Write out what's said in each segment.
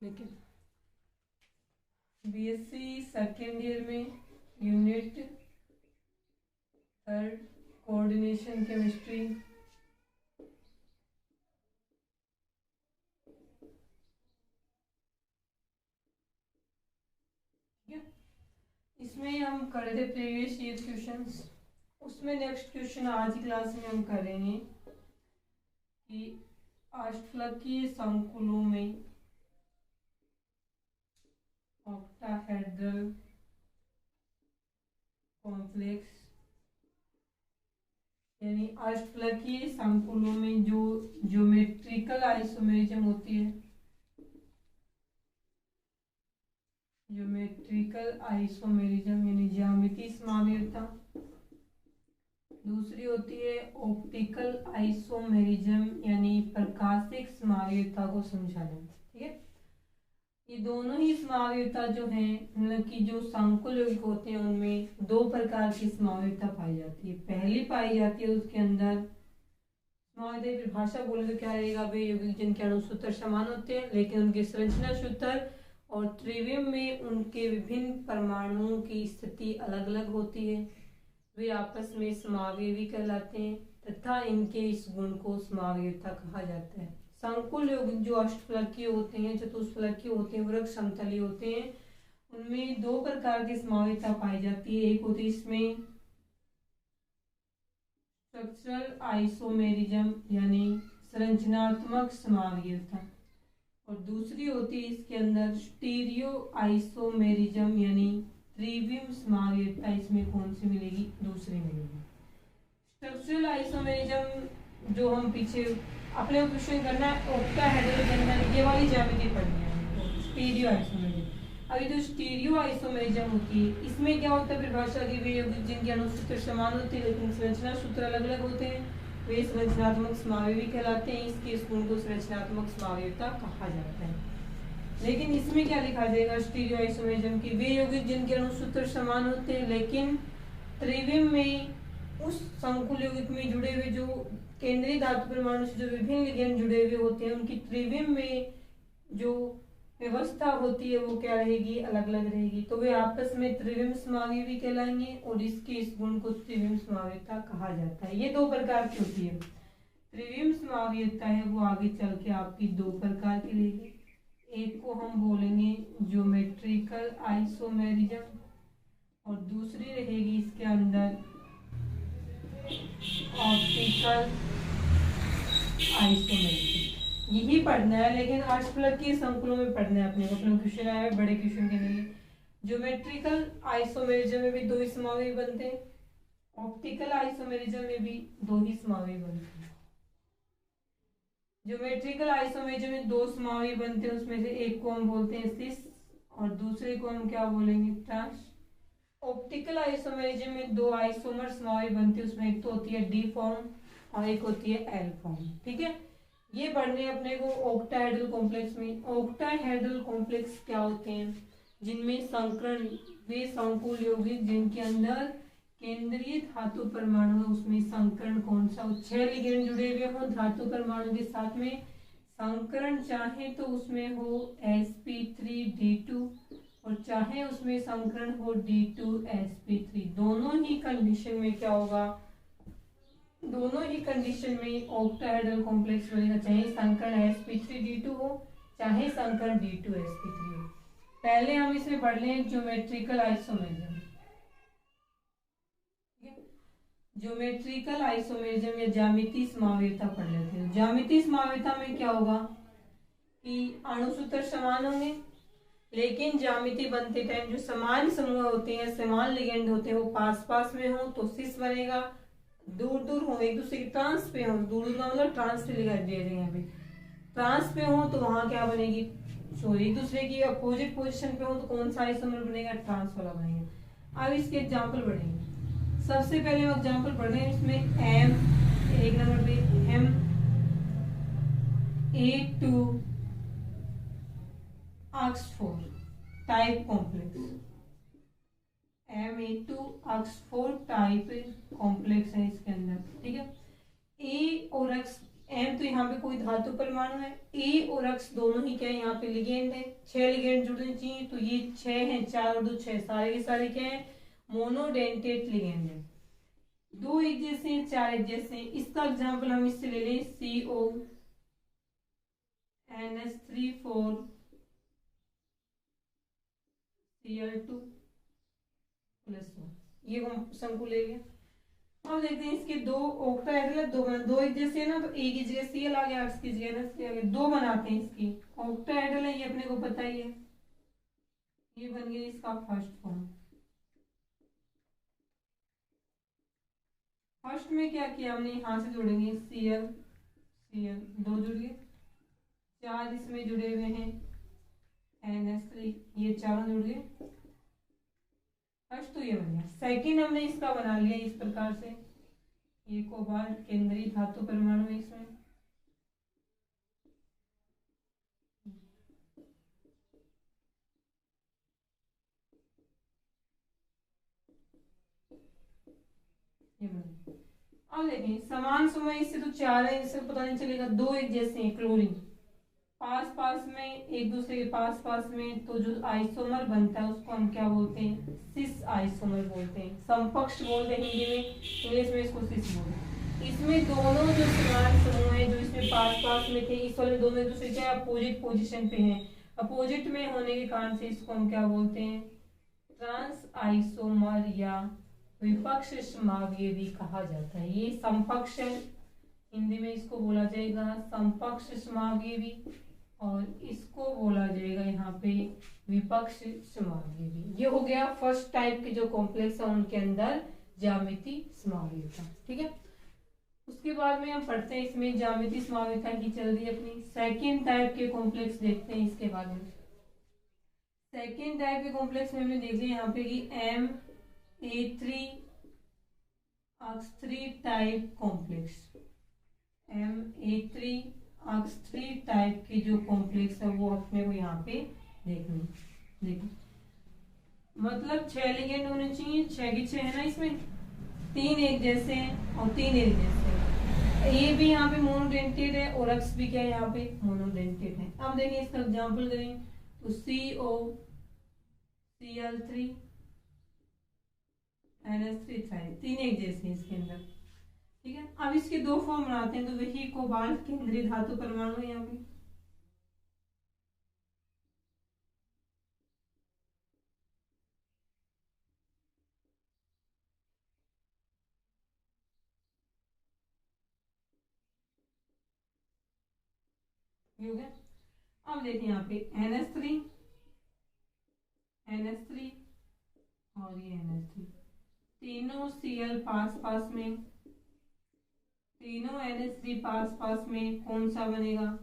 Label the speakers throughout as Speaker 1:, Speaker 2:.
Speaker 1: लेकिन BSc second year में unit third coordination chemistry, इसमें हम कर रहे थे प्रीवियस ईयर क्वेश्चंस। उसमें नेक्स्ट क्वेश्चन आज की क्लास में हम करेंगे कि अष्टफलकीय संकुलों में ऑक्टाहेड्रल कॉम्प्लेक्स यानी अष्टफलकीय संकुलों में जो ज्योमेट्रिकल आइसोमेरिज्म होती है, ज्योमेट्रिकल आइसोमेरिज्म यानी ज्यामितीय समावयवता, दूसरी होती है ऑप्टिकल आइसोमेरिज्म यानी प्रकाशिक समावयवता को समझाना। ठीक है, ये दोनों ही समावयवता जो है मतलब कि जो संकुल यौगिक होते हैं उनमें दो प्रकार की समावयवता पाई जाती है। पहली पाई जाती है उसके अंदर समावयवता परिभाषा बोले तो क्या रहेगा, वे यौगिक जिनके अणु सूत्र समान होते हैं लेकिन उनके संरचना सूत्र और त्रिविम में उनके विभिन्न परमाणुओं की स्थिति अलग अलग होती है, वे आपस में समावयवी कहलाते हैं तथा इनके इस गुण को समावयवता कहा जाता है। संकुल यौगिक जो अष्टफलकीय होते हैं, चतुष्फलकीय होते हैं, वृक्क समतलीय होते हैं, उनमें दो प्रकार की समावयवता पाई जाती है। एक होती है इसमें स्ट्रक्चरल आइसोमेरिज्म यानी संरचनात्मक समावयवता, और दूसरी होती है इसके अंदर स्टीरियो आइसोमेरिज्म यानी त्रिविम समावयवता। इसमें कौन सी मिलेगी, दूसरी मिलेगी। स्ट्रक्चरल आइसोमेरिज्म जो हम पीछे अपने क्वेश्चन करना है ऑक्टाहेड्रल के अंदर ये वाली ज्यामिति पढ़नी है, स्टीरियो आइसोमेरिज्म। अभी जो स्टीरियो आइसोमेरिज्म होती है इसमें क्या होता है, परिभाषा की वे यौगिक जिनके अणु सूत्र समान होते हैं लेकिन संरचना सूत्र अलग अलग होते हैं, वे संरचनात्मक समावयवी कहलाते हैं। इसके इस गुण को संरचनात्मक समावयवता कहा जाता है। लेकिन इसमें क्या लिखा जाएगा स्टीरियो आइसोमेरिज्म की, वे यौगिक जिनके अणु सूत्र समान होते हैं लेकिन त्रिविम में उस संकुल यौगिक में जुड़े हुए जो केंद्रीय धातु परमाणु से जो विभिन्न लिगेंड जुड़े हुए होते हैं उनकी त्रिविम में जो व्यवस्था होती है वो क्या रहेगी, अलग अलग रहेगी, तो वे आपस में त्रिविम समावयवी कहलाएंगे और इसके इस गुण को त्रिविम समावयवता कहा जाता है। ये दो प्रकार की होती है। त्रिविम समावयवता है वो आगे चल के आपकी दो प्रकार की रहेगी, एक को हम बोलेंगे ज्योमेट्रिकल आइसोमेरिज्म और दूसरी रहेगी इसके अंदर ऑप्टिकल आइसोमेरिज्म। यही पढ़ना है लेकिन अष्टफलकीय संकुलों में पढ़ना है अपने को। अपने क्वेश्चन आए बड़े क्वेश्चन के लिए ज्योमेट्रिकल आइसोमेरिज्म में भी दो ही समावयवी बनते हैं, ऑप्टिकल आइसोमेरिज्म में भी दो ही समावयवी बनते हैं। ज्योमेट्रिकल आइसोमेरिज्म में दो समावयवी बनते हैं, उसमें से एक को हम बोलते हैं सिस और दूसरे को हम क्या बोलेंगे, ट्रांस। ऑप्टिकल आइसोमेरिज्म में दो आइसोमर समावयवी बनते हैं, उसमें एक तो होती है डी फॉर्म और एक होती है एल फॉर्म। ठीक है, ये पढ़ने अपने को ऑक्टाहेड्रल कॉम्प्लेक्स में। ऑक्टाहेड्रल कॉम्प्लेक्स क्या होते हैं, जिनमें संकरण वे संकुल यौगिक जिनके अंदर केंद्रीय धातु परमाणु है उसमें संकरण कौन सा, 6 लिगेंड जुड़े हुए हो धातु परमाणु के साथ में, संकरण चाहे तो उसमें हो sp3d2 और चाहे उसमें संकरण हो d2sp3। दोनों ही कंडीशन में क्या होगा, दोनों ही कंडीशन में ऑक्टाहेड्रल कॉम्प्लेक्स बनेगा, चाहे संकरण sp3d2 हो चाहे संकरण d2sp3 हो। पहले हम इसमें पढ़ लें ज्योमेट्रिकल आइसोमेरिज्म। ज्योमेट्रिकल आइसोमेरिज्म या ज्यामितीय समावयवता पढ़ लेते हैं। ज्यामितीय समावयवता में क्या होगा कि अणु सूत्र समान होंगे लेकिन ज्यामिति बनते टाइम जो समान समूह होते हैं, समान लिगेंड होते हैं, वो पास पास में हो तो सिस बनेगा, दूर दूर हो एक दूसरे के ट्रांस पे हो, दूर दूर का मतलब ट्रांस पे लिखा दे रहे हैं यहाँ पे, ट्रांस पे हो तो वहां क्या बनेगी, सॉरी एक दूसरे की अपोजिट पोजीशन पे हो तो कौन सा आइसोमर बनेगा, ट्रांस वाला बनेगा। अब इसके एग्जांपल बढ़ेंगे। सबसे पहले हम एग्जांपल पढ़ रहे हैं इसमें एम एक नंबर पे M A2 Oxford type complex, Ma2 Oxford type complex है इसके अंदर। ठीक है, ए और एक्स, एम तो यहाँ पे कोई धातु परमाणु है, ए और एक्स दोनों ही क्या है, यहाँ पे लिगेंड है, 6 लिगेंड जुड़ने चाहिए, तो ये 6 है, 4 और 2 6, सारे के सारे क्या है, मोनोडेंटेट लिगेंड है। 2 एक जैसे हैं, 4 एक जैसे हैं। इसका एग्जाम्पल हम इससे ले लें, CO NH3 4 Cl2 +1, ये हम शंकु ले लिया। अब देखते हैं इसके दो ऑक्टाहेड्रल है, दो एक जैसे है ना, तो ए की जगह Cl आ गया, एक्स की जगह NH3 आ गया, दो बनाते हैं इसकी ऑक्टाहेड्रल है, ये अपने को पता ही है, ये बन गया इसका फर्स्ट फॉर्म। फर्स्ट में क्या किया हमने, यहां से जोड़ेंगे Cl Cl, दो जुड़ गए, 4 इसमें जुड़े हुए हैं NH3, ये चारों जुड़ गए, फर्स्ट तो ये बन गया। सेकेंड हमने इसका बना लिया इस प्रकार से, ये कोबाल्ट केंद्रीय धातु परमाणु है इसमें, ये बन। अब देखें समान समय इससे तो 4 है, इससे पता नहीं चलेगा, दो एक जैसे हैं क्लोरीन, पास पास में एक दूसरे के पास पास में, तो जो आइसोमर बनता है उसको हम क्या बोलते हैं, सिस आइसोमर बोलते हैं, समकक्ष बोलते हैं हिंदी में, इंग्लिश में इसको सिस बोलते हैं। इसमें दोनों जो समान समूह है जो इसमें पास पास में थे, इस वाले दोनों एक दूसरे के अपोजिट पोजीशन पे हैं, अपोजिट में होने के कारण से इसको हम क्या बोलते हैं, ट्रांस आइसोमर या विपक्ष समवायी भी कहा जाता है। ये समकक्ष है, हिंदी में इसको बोला जाएगा समकक्ष समवायी, और इसको बोला जाएगा यहाँ पे विपक्ष समवायी। ये हो गया फर्स्ट टाइप के जो कॉम्प्लेक्स है उनके अंदर ज्यामिति समवायिता। ठीक है, उसके बाद में हम पढ़ते हैं इसमें ज्यामिति समवायिता की चल रही है अपनी। सेकेंड टाइप के कॉम्प्लेक्स देखते हैं इसके बारे में। सेकेंड टाइप के कॉम्प्लेक्स में हमने देख लिया यहाँ पे कि MA3 type complex, MA3 type के जो कॉम्प्लेक्स है वो अपने को यहाँ पे देखने, देखो मतलब 6 लिगेंड होने चाहिए, 6 की 6 है ना, इसमें 3 एक जैसे हैं और 3 एक जैसे हैं, ये भी यहाँ पे मोनोडेंटेड है और एक्स भी क्या है यहाँ पे मोनोडेंटेड है। अब देखिए इसका एग्जांपल करें तो COCl3 NH3 तीन एक जैसे हैं इसके अंदर। ठीक है, अब इसके दो फॉर्म बनाते हैं, तो वही कोबाल्ट केंद्रीय धातु परमाणु है यहाँ पे, ये हो गया। अब देखिए यहाँ पे NH3 और ये NH3, तीनों Cl पास पास में, तीनों NH3 पास पास में, कौन सा बनेगा,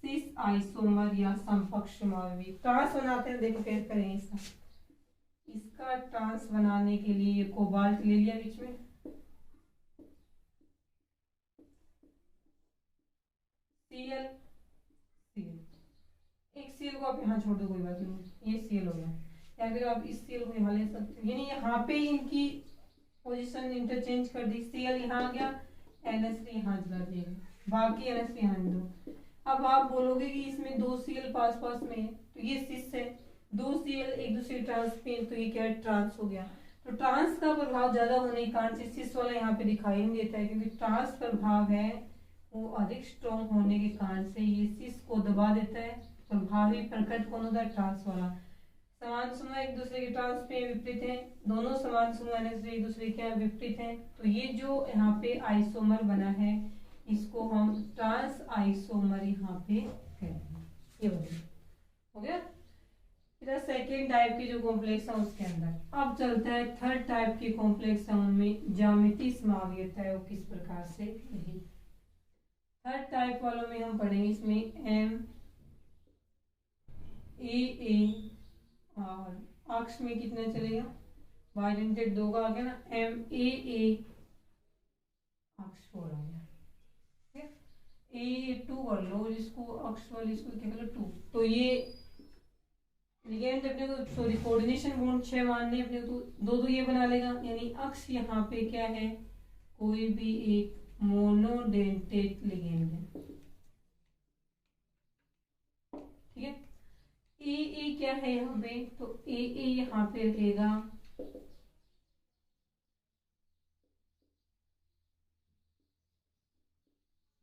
Speaker 1: सिस आइसोमर या समकक्ष समवायी। ट्रांस बनाते हैं, देखो कैसे करेंगे इसका। इसका ट्रांस बनाने के लिए ये कोबाल्ट ले लिया बीच में, Cl एक Cl को आप यहाँ छोड़ दो, कोई बात नहीं, ये Cl हो गया, या फिर आप इस Cl को यहाँ ले सकते हो, यानी यहाँ पे इनकी पोजीशन इंटरचेंज कर दी, Cl यहाँ आ गया, NH3 यहाँ चला दिया, बाकी NH3 यहाँ दो। अब आप बोलोगे कि इसमें 2 Cl पास पास में है, तो ये सिस है, 2 Cl एक दूसरे ट्रांस पे, तो ये क्या ट्रांस हो गया। तो ट्रांस का प्रभाव ज्यादा होने के कारण से सिस वाला यहाँ पे दिखाई नहीं देता है, क्योंकि ट्रांस प्रभाव है वो अधिक स्ट्रॉन्ग होने के कारण से ये सिस को दबा देता है। प्रभावी प्रकट कौन होता है, ट्रांस वाला। समान समूह एक दूसरे के ट्रांस पे विपरीत हैं, दोनों समान समूह एक दूसरे के विपरीत हैं, तो ये जो यहाँ पे आइसोमर बना है इसको हम ट्रांस आइसोमर यहाँ पे कहते हैं। ये हो गया। इधर सेकेंड टाइप के जो कॉम्प्लेक्स है उसके अंदर अब चलता है थर्ड टाइप के कॉम्प्लेक्स है, उनमें ज्यामिति समवायिता है वो किस प्रकार से नहीं। थर्ड टाइप वालों में हम पढ़ेंगे इसमें MAA और अक्ष में कितना चलेगा, बाइडेंटेड 2 का आ गया ना, MAA अक्ष 4 आ गया, ठीक है। A2 कर लो, जिसको अक्ष वाली इसको क्या कर लो 2, तो ये लिगेंड अपने को सॉरी कोऑर्डिनेशन बॉन्ड 6 मानने अपने को, तो 2 ये बना लेगा, यानी अक्ष यहाँ पे क्या है, कोई भी एक मोनोडेंटेट लिगेंड है, ए क्या है यहाँ पे, तो ए यहाँ पे रहेगा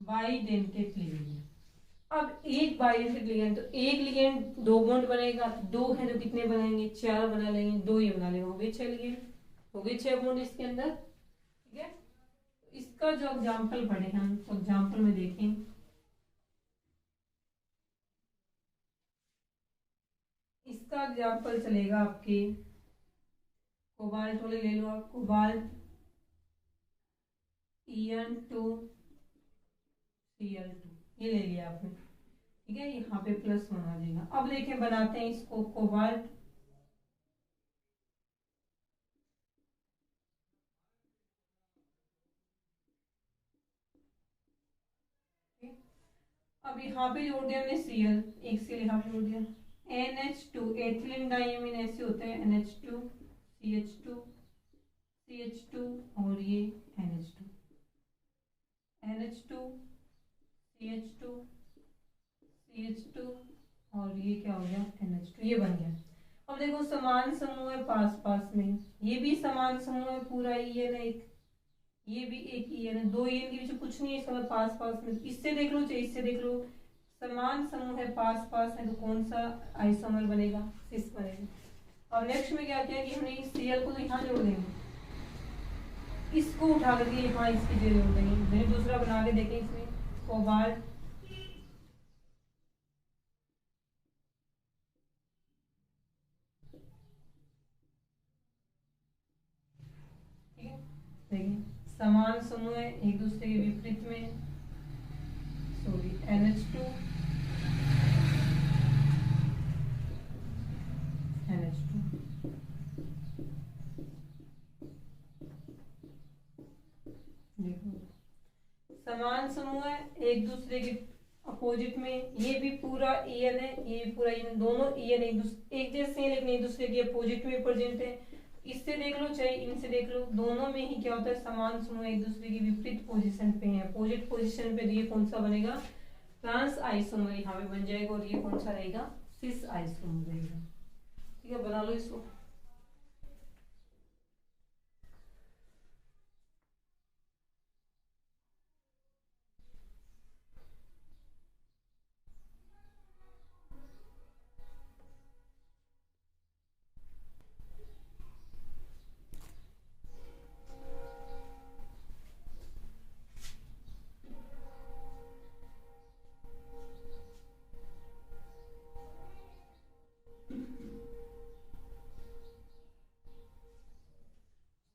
Speaker 1: बाइडेंटेट लिगेंड। अब एक बाइडेंटेट लिगेंड, तो एक लिगेंड दो बॉन्ड बनेगा, दो है तो कितने बनाएंगे, चार बना लेंगे, दो ये बना लेंगे, हो गए 6 लिगेंड, हो गए 6 बॉन्ड इसके अंदर। ठीक है, इसका जो एग्जाम्पल पढ़े हम, तो एग्जाम्पल में देखें, इसका एग्जाम्पल चलेगा आपके कोबाल्ट वाले ले लो आप, कोबाल्ट En2 Cl2, ये ले लिया आपने। ठीक है, यहाँ पे +1 आ जाएगा। अब देखें बनाते हैं इसको, कोबाल्ट अब यहाँ पे जोड़ दिया हमने Cl, एक Cl यहाँ पे जोड़ दिया, NH2 एथिलीन डाइमीन ऐसे होता है, NH2 CH2 CH2 और ये NH2 NH2 CH2 CH2 और ये क्या हो गया NH2, ये बन गया। अब देखो समान समूह है पास पास में, ये भी समान समूह है पूरा EN एक, ये भी एक EN है, दो EN के बीच कुछ नहीं है, इसका मतलब पास पास में, इससे देख लो चाहे इससे देख लो, समान समूह है पास पास है, तो कौन सा आइसोमर बनेगा, सिस बनेगा। और नेक्स्ट में क्या किया कि हमने इस Cl को तो यहाँ जोड़ देंगे, इसको उठा करके यहाँ इसकी जगह जोड़ देंगे। मैंने दूसरा बना के देखें, इसमें कोबाल्ट देखिए समान समूह है एक दूसरे के विपरीत में, सॉरी NH2 देखो समान समूह है एक दूसरे के अपोजिट में, ये भी पूरा EN है, ये भी पूरा EN, दोनों EN एक जैसे हैं लेकिन एक दूसरे के अपोजिट में प्रेजेंट है। इससे देख लो चाहे इनसे देख लो, दोनों में ही क्या होता है, समान समूह एक दूसरे की विपरीत पोजीशन पे है, अपोजिट पोजीशन पे, ये कौन सा बनेगा, ट्रांस आइसोमर यहाँ पे बन जाएगा, और ये कौन सा रहेगा, सिस आइसोमर रहेगा। ठीक है, बना लो इसको।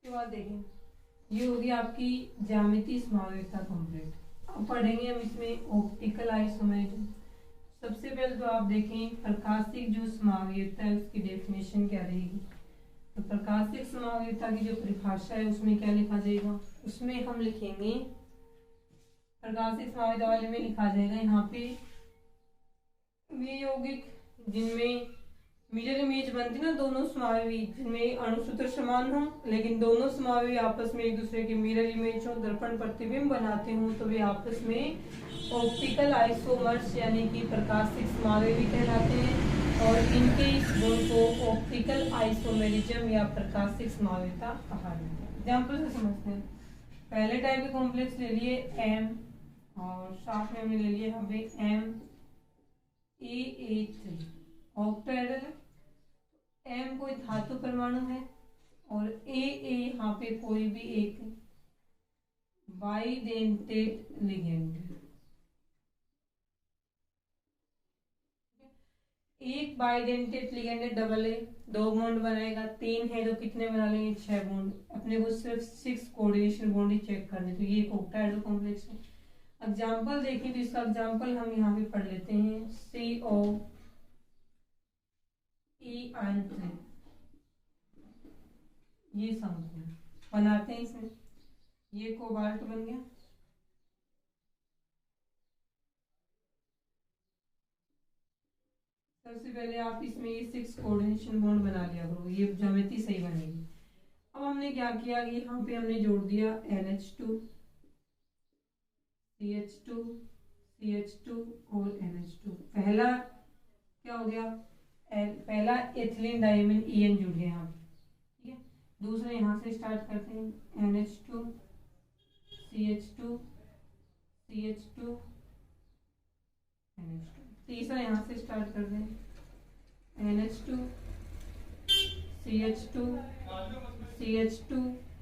Speaker 1: बाद देखें, ये होगी आपकी ज्यामिति समावेशता कंप्लीट। अब पढ़ेंगे हम इसमें ऑप्टिकल आइसोमेरिज्म। सबसे पहले तो आप देखें प्रकाशिक जो समावेशता है उसकी डेफिनेशन क्या रहेगी। तो प्रकाशिक समावेशता की जो परिभाषा है उसमें क्या लिखा जाएगा, उसमें हम लिखेंगे प्रकाशिक समावेशता वाले में लिखा जाएगा यहाँ पे वे यौगिक जिनमें मिरर इमेज बनती ना, दोनों समावी जिनमें अणुसूत्र समान हो लेकिन दोनों समावी आपस में एक दूसरे के मिरर इमेज हो, दर्पण प्रतिबिंब बनाते हो, तो वे आपस में ऑप्टिकल आइसोमर्स यानी कि प्रकाशिक समावी कहलाते हैं। और इनके इस गुण को ऑप्टिकल आइसोमेरिज्म या प्रकाशिक समावेशता कहा जाता है। एग्जाम्पल से समझते हैं, पहले टाइप के कॉम्प्लेक्स ले लिए M और साथ में हमने ले लिए यहाँ पे MAA3 ऑक्टेहेड्रल है, M कोई धातु परमाणु है और AA यहाँ पे कोई भी एक बाइडेंटेट लिगेंड है। एक बाइडेंटेट लिगेंड है, डबल है, दो बॉन्ड बनाएगा, तीन है तो कितने बना लेंगे, 6 बॉन्ड। अपने को सिर्फ 6 कोऑर्डिनेशन बॉन्ड ही चेक करने, तो ये एक ऑक्टाहेड्रल कॉम्प्लेक्स है। एग्जाम्पल देखें तो इसका एग्जाम्पल हम यहाँ पे पढ़ लेते हैं, COE आयन 3, ये समझना बनाते हैं इसमें, ये कोबाल्ट बन गया। सबसे पहले आप इसमें ये 6 कोऑर्डिनेशन बॉन्ड बना लिया करो, ये ज्यामिति सही बनेगी। अब हमने क्या किया कि यहाँ पे हमने जोड़ दिया NH2 CH2 CH2 और NH2। पहला क्या हो गया पहला एथिलीन डायमीन EN जुड़ गया यहाँ पे, ठीक है। दूसरा यहाँ से स्टार्ट करते हैं NH2 CH2 CH2 NH2। तीसरा यहाँ से स्टार्ट करते हैं NH2 CH2 CH2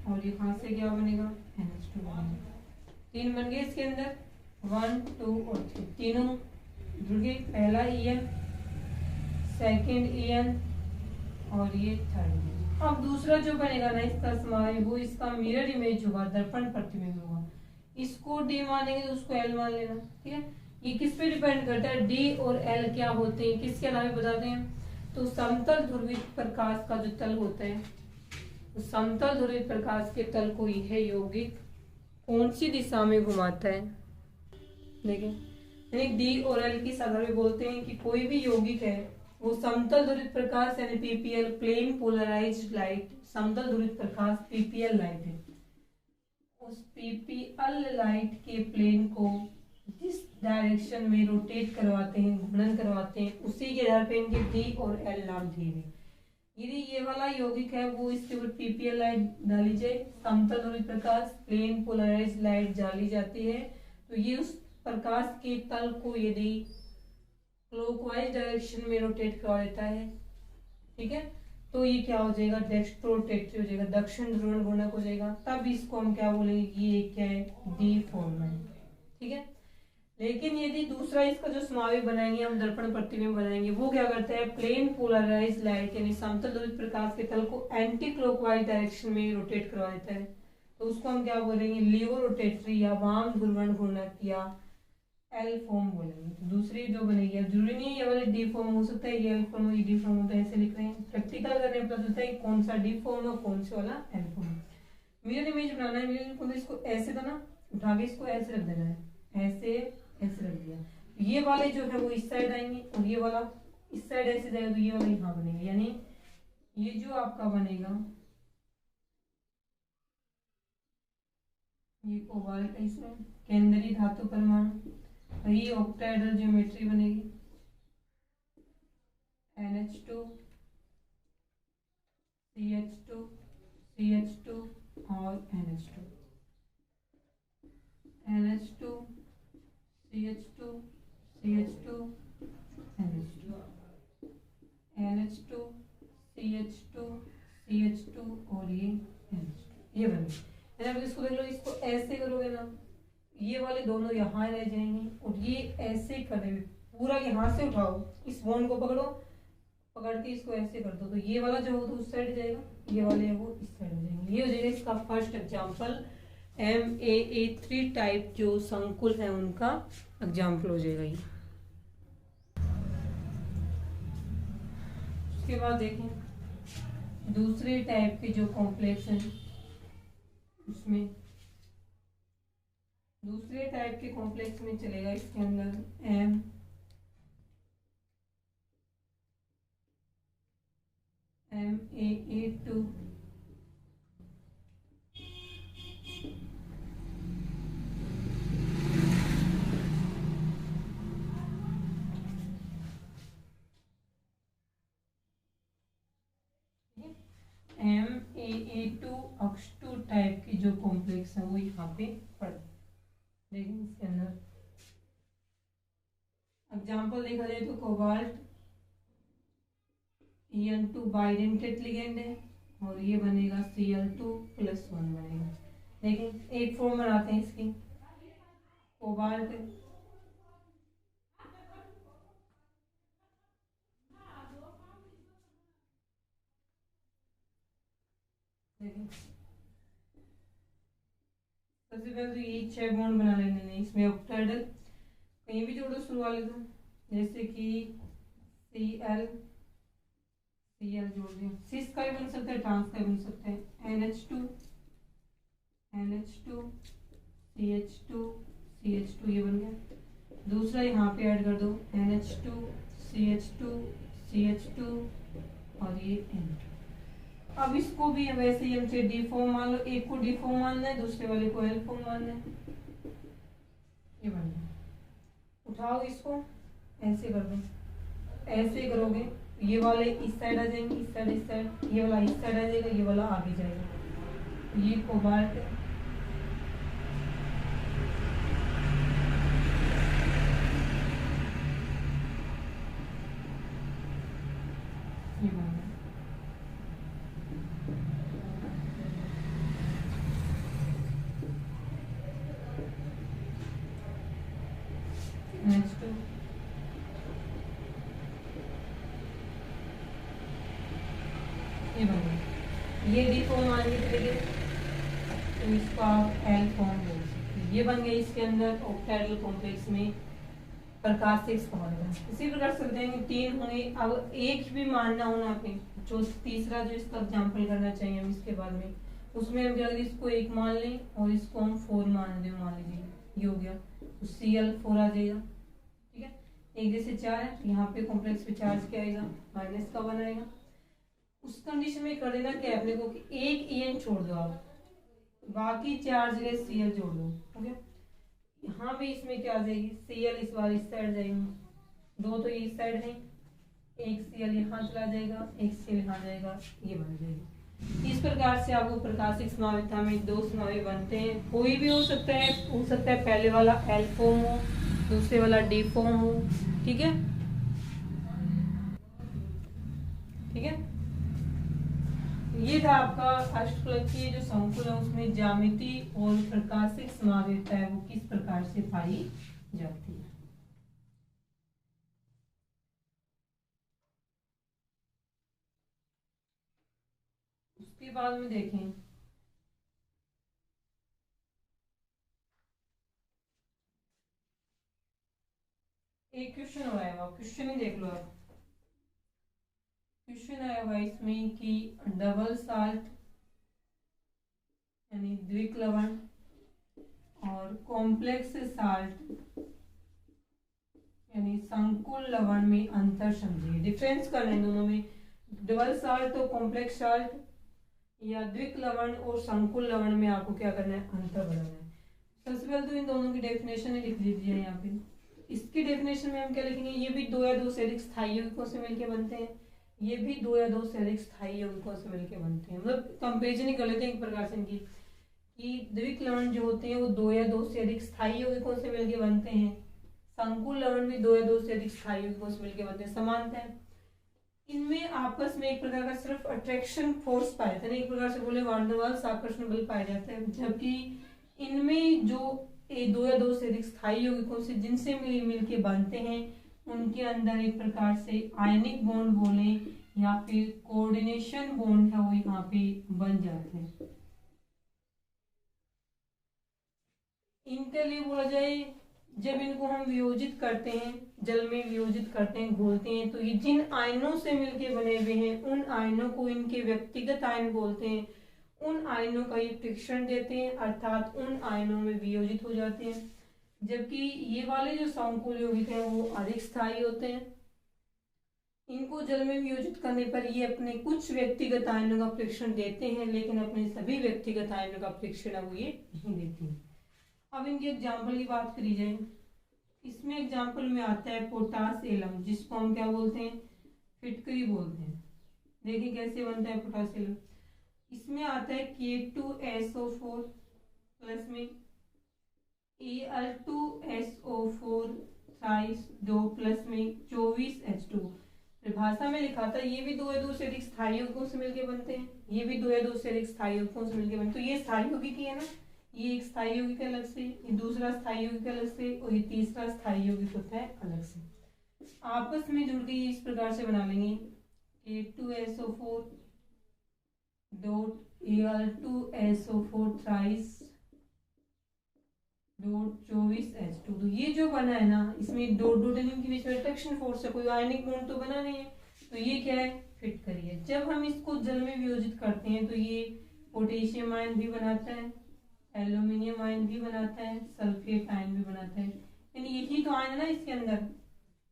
Speaker 1: और यहाँ से क्या बनेगा NH2 बनेगा। 3 बन गए इसके अंदर, 1 2 और 3 तीनों जुड़ गए। पहला EN, सेकेंड EN और ये थर्ड। अब दूसरा जो बनेगा ना इसका समावेश, वो इसका मिरर इमेज होगा, दर्पण प्रतिबिंब होगा। इसको D मानेंगे तो उसको L मान लेना, ठीक है। ये किस पे डिपेंड करता है, D और L क्या होते हैं, किसके अलावा बताते हैं। तो समतल ध्रुवित प्रकाश का जो तल होता है, तो समतल ध्रुवित प्रकाश के तल को यह यौगिक कौन सी दिशा में घुमाता है, देखिए। यानी D और L की सलाह में बोलते हैं कि कोई भी यौगिक है वो समतल ध्रुवित प्रकाश यानी PPL, प्लेन पोलराइज्ड लाइट, समतल ध्रुवित प्रकाश PPL लाइट है। उस PPL लाइट के प्लेन को जिस डायरेक्शन में रोटेट करवाते हैं, घूर्णन करवाते हैं, उसी के आधार पे इनके D और L नाम दिए गए। यदि ये वाला यौगिक है वो इसके ऊपर PPL लाइट डाली जाए, समतल ध्रुवित प्रकाश प्लेन पोलराइज्ड लाइट डाली जाती है, तो ये उस प्रकाश के तल को यदि क्लॉकवाइज डायरेक्शन में रोटेट करवा देता है, ठीक है, तो ये क्या हो जाएगा, डेक्स्ट्रोरोटेटरी हो जाएगा, दक्षिण ध्रुवण घूर्णक हो जाएगा। तब इसको हम क्या बोलेंगे कि ये क्या है, D फॉर्म है, ठीक है। लेकिन यदि दूसरा इसका जो समावेश बनाएंगे हम, दर्पण प्रतिबिंब बनाएंगे, वो क्या करता है, प्लेन पोलराइज्ड लाइट यानी समतल ध्रुवित प्रकाश के तल को एंटी क्लॉकवाइज डायरेक्शन में रोटेट करवा देता है, तो उसको हम क्या बोलेंगे, लीवो रोटेटरी या वाम ध्रुवण घूर्णक या L फॉर्म बोलेंगे। तो दूसरी जो बनेगी, अब जरूरी नहीं है ये वाले D फॉर्म हो सकता है, ये L फॉर्म, ये D फॉर्म होता है, ऐसे लिख रहे हैं। प्रैक्टिकल करने पर पता चलता है कौन सा D फॉर्म और कौन से वाला L फॉर्म। मिरर इमेज बनाना है, मिरर को इसको ऐसे करना, उठा के इसको ऐसे रख देना है, ऐसे ऐसे रख दिया। ये वाले जो है वो इस साइड आएंगे और ये वाला इस साइड ऐसे जाएगा, तो ये वाला यहाँ बनेगा। यानी ये जो आपका बनेगा ये कोबाल्ट है, इसमें केंद्रीय धातु परमाणु, और ये ऑक्टाहेड्रल ज्योमेट्री बनेगी, NH2 CH2 CH2 और NH2 NH2 CH2 CH2 NH2 NH2 CH2 CH2 और ये NH2, ये बनेगी। अब इसको देख लो, इसको ऐसे करोगे ना, ये वाले दोनों यहाँ रह जाएंगे और ये ऐसे करे पूरा यहाँ से उठाओ, इस बॉन्ड को पकड़ो, पकड़ के इसको ऐसे कर दो, तो ये वाला जो हो तो उस साइड जाएगा, ये वाले है वो इस साइड हो जाएंगे। ये हो जाएगा इसका फर्स्ट एग्जाम्पल, MAA3 टाइप जो संकुल है उनका एग्जाम्पल हो जाएगा ये। उसके बाद देखें दूसरे टाइप के जो कॉम्प्लेक्स हैं, उसमें दूसरे टाइप के कॉम्प्लेक्स में चलेगा इसके अंदर MAA2 MAA2 टाइप की जो कॉम्प्लेक्स है वो यहाँ पे पढ़ देखें। इसके अंदर एग्जाम्पल देखा जाए तो कोबाल्ट EN2 बाइडेंटेड लिगेंड है और ये बनेगा Cl2+1 बनेगा। देखें एक फॉर्म बनाते हैं इसकी, कोबाल्ट सबसे पहले तो ये 6 बॉन्ड बना लेने, इसमें ऑक्टाहेड्रल कहीं भी जोड़ो शुरू वाले तो, जैसे कि Cl जोड़ दिया, सिस का भी बन सकता है, ट्रांस का भी बन सकता है, NH2 CH2 ये बन गया। दूसरा यहाँ पे ऐड कर दो NH2 CH2 और ये N2। अब इसको भी वैसे ही हमसे D फॉर्म मान लो, एक को D फॉर्म मानना है, दूसरे वाले को L फॉर्म मानना है, ये बन गया। उठाओ इसको ऐसे कर दो, ऐसे करोगे ये वाले इस साइड आ जाएंगे, इस साइड, ये वाला इस साइड आ जाएगा, ये वाला आगे जाएगा। ये कोबाल्ट है, ये बन गया। नेक्स्ट ये बन गया। ये डी फॉर्म आएंगे तो देखिए, तो इसको आप एल फॉर्म बोल सकते हैं। ये बन गया इसके अंदर ऑक्टाहेड्रल कॉम्प्लेक्स में प्रकाश से बनेगा। इसी प्रकार से देंगे 3 होंगे। अब एक भी मानना होना पे जो तीसरा जो इसका एग्जाम्पल करना चाहिए हम इसके बाद में, उसमें हम अगर इसको 1 मान लें और इसको हम 4 मान लें, मान लीजिए ये हो गया, तो Cl4 आ जाएगा। ठीक है, 1 जैसे 4 है, तो यहाँ पे कॉम्प्लेक्स पे चार्ज क्या आएगा, माइनस का 1 आएगा। उस कंडीशन में कर देना क्या अपने को कि एक En छोड़ दो आप, बाकी 4 जगह Cl जोड़ दो। हो गया। यहाँ भी इसमें क्या आ जाएगी, Cl इस बार इस साइड जाएगी, 2 तो इस साइड है, एक Cl यहाँ चला जाएगा, एक Cl यहाँ जाएगा, ये बन जाएगी। इस प्रकार से आपको प्रकाशिक समाविता में 2 समावि बनते हैं। कोई भी हो सकता है पहले वाला एल फॉर्म हो, दूसरे वाला डी फॉर्म हो। ठीक है, ठीक है। ये था आपका अष्टफलक की जो संकुल है उसमें ज्यामिति और प्रकाशिक समावेशता है वो किस प्रकार से पाई जाती है। उसके बाद में देखें एक क्वेश्चन हो आया, क्वेश्चन ही देख लो आप। क्वेश्चन आया हुआ इसमें कि डबल साल्ट यानी द्विक लवण और कॉम्प्लेक्स साल्ट यानी संकुल लवण में अंतर समझिए। डिफरेंस करना है दोनों में, डबल साल्ट तो कॉम्प्लेक्स साल्ट या द्विक लवण और संकुल लवण में आपको क्या करना है, अंतर बनाना है। सबसे पहले तो इन दोनों की डेफिनेशन लिख लीजिए यहाँ पे। इसकी डेफिनेशन में हम क्या लिखेंगे, ये भी 2 या 2 से अधिक स्थायी यौगिकों से मिलकर बनते हैं, ये भी 2 या 2 से अधिक स्थायी यौगिकों से मिलकर बनते हैं। मतलब कंपेरिजन ही कर लेते हैं एक प्रकार से इनकी, कि द्विक लवण जो होते हैं वो 2 या 2 से अधिक स्थायी यौगिकों से मिलकर बनते हैं, संकुल लवण भी 2 या 2 से अधिक स्थायी यौगिकों से मिलकर बनते हैं। समानता है इनमें आपस में एक प्रकार का सिर्फ अट्रैक्शन फोर्स पाया जाता है, एक प्रकार से बोले वान डेर वाल्स आकर्षण बल पाया जाता है। जबकि इनमें जो 2 या 2 से अधिक स्थायी यौगिकों से जिनसे मिल के बनते हैं उनके अंदर एक प्रकार से आयनिक बॉन्ड बोले या फिर कोऑर्डिनेशन बॉन्ड है वो यहाँ पे बन जाते हैं। इनके लिए बोला जाए जब इनको हम वियोजित करते हैं, जल में वियोजित करते हैं, घोलते हैं, तो ये जिन आयनों से मिलके बने हुए हैं उन आयनों को इनके व्यक्तिगत आयन बोलते हैं। उन आयनों का ये फ्रिक्शन देते हैं अर्थात उन आयनों में वियोजित हो जाते हैं। जबकि ये वाले जो संकुल यौगिक हैं वो अधिक स्थायी होते हैं, इनको जल में वियोजित करने पर ये अपने कुछ व्यक्तिगत आयनों का फ्रिक्शन देते हैं लेकिन अपने सभी व्यक्तिगत आयनों का फ्रिक्शन है वो ये नहीं देते हैं। अब इनके एग्जाम्पल की बात करी जाए, इसमें एग्जाम्पल में आता है पोटास एलम, जिसको हम क्या बोलते हैं, फिटकरी बोलते हैं। देखिए कैसे बनता है पोटास एलम। इसमें आता है K2SO4 प्लस में Al2SO4 थ्राइस 2 प्लस में 24H2। परिभाषा में लिखा था ये भी 2 या 2 से अधिक स्थायी यौगिकों से मिलकर बनते हैं, ये भी 2 या 2 से अधिक स्थायी यौगिकों से मिलकर बनते हैं। तो ये स्थायी यौगिक ही है ना, ये एक स्थायी यौगिक अलग से, ये दूसरा स्थायी यौगिक अलग से और ये तीसरा स्थायी यौगिक होता है अलग से। आपस में जुड़ के इस प्रकार से बना लेंगे K2SO4 dot Al2SO4 thrice dot 24H2। तो ये जो बना है ना इसमें डॉट डॉट इनके बीच में अट्रैक्शन फोर्स है, कोई आयनिक बॉन्ड तो बना नहीं है, तो ये क्या है, फिट करिए। जब हम इसको जल में वियोजित करते हैं तो ये पोटेशियम आयन भी बनाता है, एल्यूमिनियम आयन भी बनाता है, सल्फेट आयन भी बनाता है। यानी यही तो आयन है ना इसके अंदर,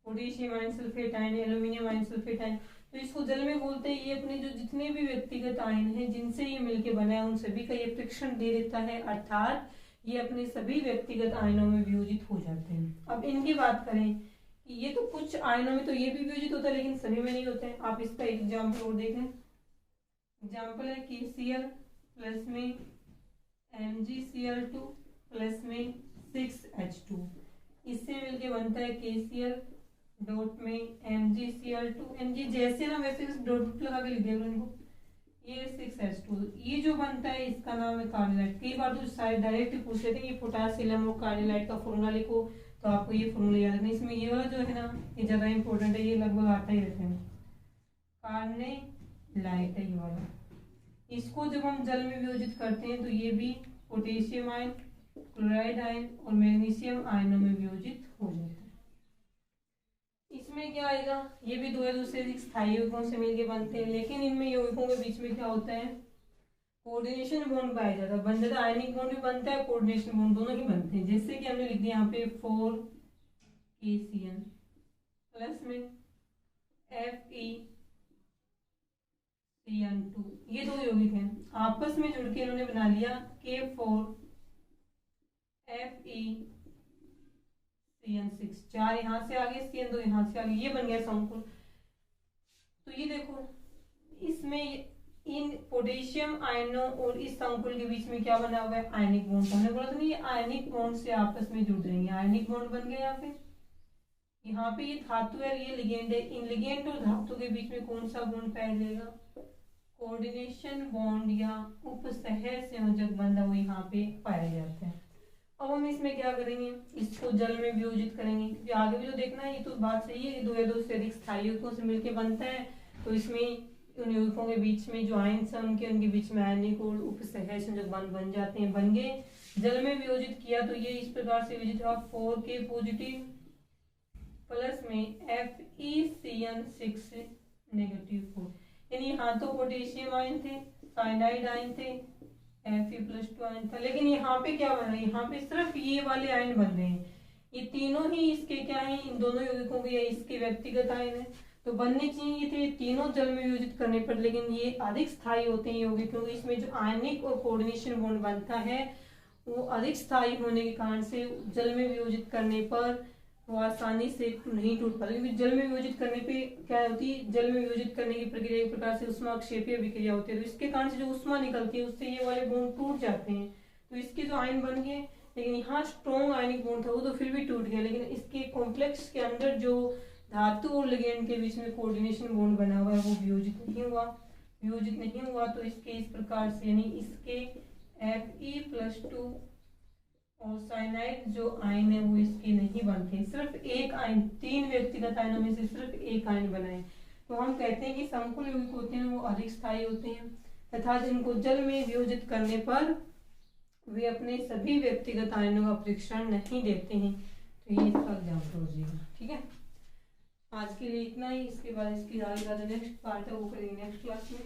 Speaker 1: potassium ion, sulphate ion, aluminium ion, sulphate ion. तो इसको जल में बोलते हैं। ये अपने जो जितने भी व्यक्तिगत आयन हैं जिनसे ये मिलके बना है उन सभी का ये फ्रिक्शन दे देता है अर्थात ये अपने सभी व्यक्तिगत आयनों में वियोजित हो जाते हैं। अब इनकी बात करें, ये तो कुछ आयनों में तो ये भी वियोजित होता है लेकिन सभी में नहीं होते हैं। आप इसका एग्जाम्पल और देख लें। एग्जाम्पल है KCl प्लस में MgCl2 प्लस में 6H2, इससे मिलके बनता है KCl डॉट में MgCl2, Mg जैसे ना वैसे डॉट लगा के लिख दिया इनको, ये 6H2, ये जो बनता है इसका नाम है कार्डियोलाइट। कई बार तो शायद डायरेक्ट पूछ लेते हैं कि पोटासियम और कार्डियोलाइट का फॉर्मूला लिखो, तो आपको ये फॉर्मूला याद रखना। इसमें ये वाला जो है ना ये ज्यादा इंपॉर्टेंट है, ये लगभग आता ही रहता है। कार्डियोलाइट है ये वाला, इसको जब हम जल में वियोजित करते हैं तो ये भी पोटेशियम आयन, क्लोराइड आयन और मैग्नीशियम आयनों में वियोजित हो जाता है। इसमें क्या आएगा, ये भी दो या दूसरे स्थायी यौगिकों से मिलकर बनते हैं, लेकिन इनमें यौगिकों के बीच में क्या होता है, कोऑर्डिनेशन बॉन्ड पाया जाता है। बन जाता है, आयनिक बॉन्ड भी बनता है, कोऑर्डिनेशन बॉन्ड दोनों ही बनते हैं। जैसे कि हमने लिख दिया यहाँ पे 4KCl प्लस में FeCN2, ये दो यौगिक हैं, आपस में जुड़ के इन्होंने बना लिया K4FeCN6, 4 यहाँ से आगे, CN2 यहाँ से आगे, ये बन गया संकुल। तो ये देखो इसमें इन पोटेशियम आयनों और इस संकुल के बीच में क्या बना हुआ है, आयनिक बॉन्ड। हमने बोला था नहीं, ये आयनिक बॉन्ड से आपस में जुड़ जाएंगे, आयनिक बॉन्ड बन गया। यहाँ पे ये धातु है, ये लिगेंड है, इन लिगेंड और धातु के बीच में कौन सा बॉन्ड पाया जाएगा, कोऑर्डिनेशन बॉन्ड या उपसह संयोजक बंध वो यहाँ पे पाया जाता है। अब हम इसमें क्या करेंगे, इसको जल में वियोजित करेंगे, क्योंकि आगे भी जो देखना है ये तो बात सही है, दो या दो से अधिक स्थायी यौगिकों से मिलकर बनता है, तो इसमें उन यौगिकों के बीच में जो आयन्स हैं उनके बीच में आयनिक और उपसह संयोजक बंध बन जाते हैं। बन गए, जल में वियोजित किया तो ये इस प्रकार से वियोजित हुआ 4K पॉजिटिव प्लस में FeCN6 नेगेटिव 4, यानी यहाँ तो पोटेशियम आयन थे, साइनाइड आयन थे, Fe+2 आयन था, लेकिन यहाँ पे क्या बन रहा है, यहाँ पे सिर्फ ये वाले आयन बन रहे हैं। ये तीनों ही इसके क्या हैं, इन दोनों यौगिकों के इसके व्यक्तिगत आयन है, तो बनने चाहिए थे तीनों जल में वियोजित करने पर, लेकिन ये अधिक स्थायी होते हैं यौगिक, क्योंकि इसमें जो आयनिक और कोऑर्डिनेशन बॉन्ड बनता है वो अधिक स्थायी होने के कारण से जल में वियोजित करने पर वो आसानी से नहीं टूट पाते। क्योंकि जल में वियोजित करने पे क्या होती है, जल में वियोजित करने की प्रक्रिया एक प्रकार से उष्माक्षेपीय विक्रिया होती है, तो इसके कारण से जो उष्मा निकलती है उससे ये वाले बॉन्ड टूट जाते हैं, तो इसके जो आयन बन गए, लेकिन यहाँ स्ट्रॉन्ग आयनिक बॉन्ड था वो तो फिर भी टूट गया, लेकिन इसके कॉम्प्लेक्स के अंदर जो धातु और लिगेंड के बीच में कोऑर्डिनेशन बॉन्ड बना हुआ है वो वियोजित नहीं हुआ। तो इसके इस प्रकार से, यानी इसके Fe+2 और साइनाइड जो आयन है वो इसके नहीं बनते, सिर्फ एक आयन, तीन व्यक्तिगत आयनों में से सिर्फ एक आयन बनाए, तो हम कहते हैं कि संकुल यौगिक होते हैं वो अधिक स्थायी होते हैं, तथा जिनको जल में वियोजित करने पर वे अपने सभी व्यक्तिगत आयनों का परीक्षण नहीं देते हैं। तो ये इसका एग्जाम्पल हो जाएगा। ठीक है, आज के लिए इतना ही, इसके बाद इसकी आगे का जो नेक्स्ट पार्ट है वो करेंगे नेक्स्ट क्लास में।